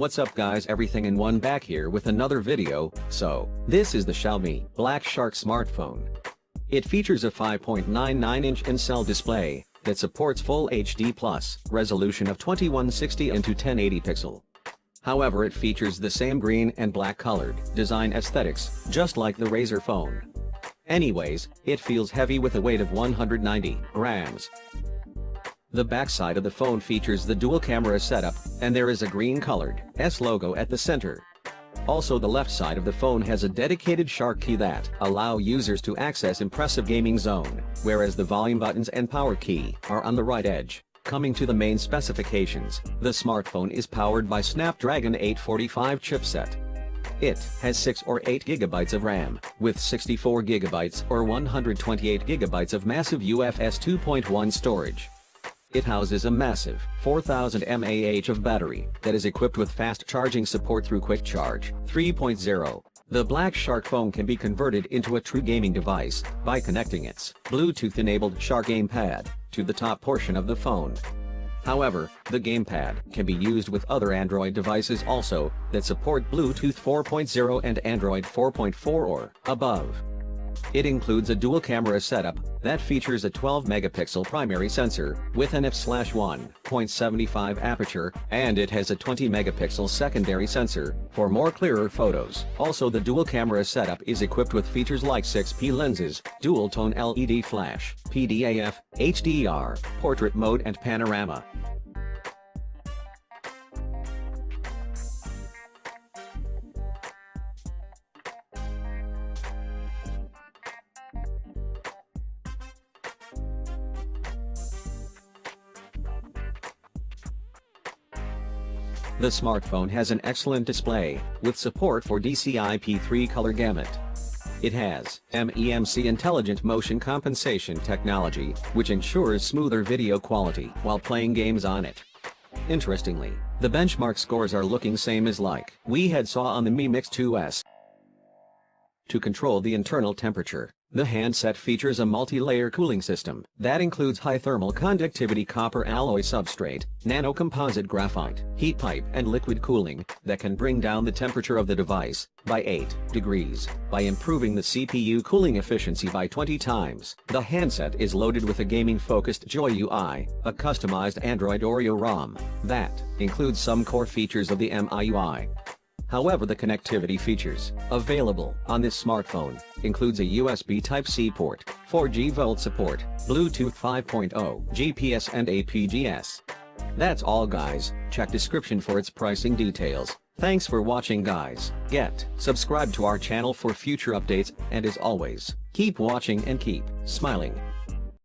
What's up guys, everything in one back here with another video. So, this is the Xiaomi Black Shark smartphone. It features a 5.99-inch in-cell display that supports full HD plus resolution of 2160 into 1080 pixel. However, it features the same green and black colored design aesthetics, just like the Razer phone. Anyways, it feels heavy with a weight of 190 grams. The backside of the phone features the dual camera setup, and there is a green colored S logo at the center. Also, the left side of the phone has a dedicated Shark key that allow users to access impressive gaming zone, whereas the volume buttons and power key are on the right edge. Coming to the main specifications, the smartphone is powered by Snapdragon 845 chipset. It has 6 or 8 GB of RAM, with 64 GB or 128 GB of massive UFS 2.1 storage. It houses a massive 4000 mAh of battery that is equipped with fast charging support through Quick Charge 3.0. The Black Shark phone can be converted into a true gaming device by connecting its Bluetooth-enabled Shark GamePad to the top portion of the phone. However, the GamePad can be used with other Android devices also that support Bluetooth 4.0 and Android 4.4 or above. It includes a dual camera setup that features a 12-megapixel primary sensor with an f/1.75 aperture, and it has a 20-megapixel secondary sensor for more clearer photos. Also, the dual camera setup is equipped with features like 6P lenses, dual-tone LED flash, PDAF, HDR, portrait mode and panorama. The smartphone has an excellent display, with support for DCI-P3 color gamut. It has MEMC intelligent motion compensation technology, which ensures smoother video quality while playing games on it. Interestingly, the benchmark scores are looking same as like we had saw on the Mi Mix 2S. To control the internal temperature, the handset features a multi-layer cooling system that includes high thermal conductivity copper alloy substrate, nano-composite graphite, heat pipe and liquid cooling that can bring down the temperature of the device by 8 degrees by improving the CPU cooling efficiency by 20 times. The handset is loaded with a gaming-focused Joy UI, a customized Android Oreo ROM that includes some core features of the MIUI. However, the connectivity features available on this smartphone includes a USB Type-C port, 4G Volt support, Bluetooth 5.0, GPS and APGS. That's all guys, check description for its pricing details. Thanks for watching guys. Subscribe to our channel for future updates, and as always, keep watching and keep smiling.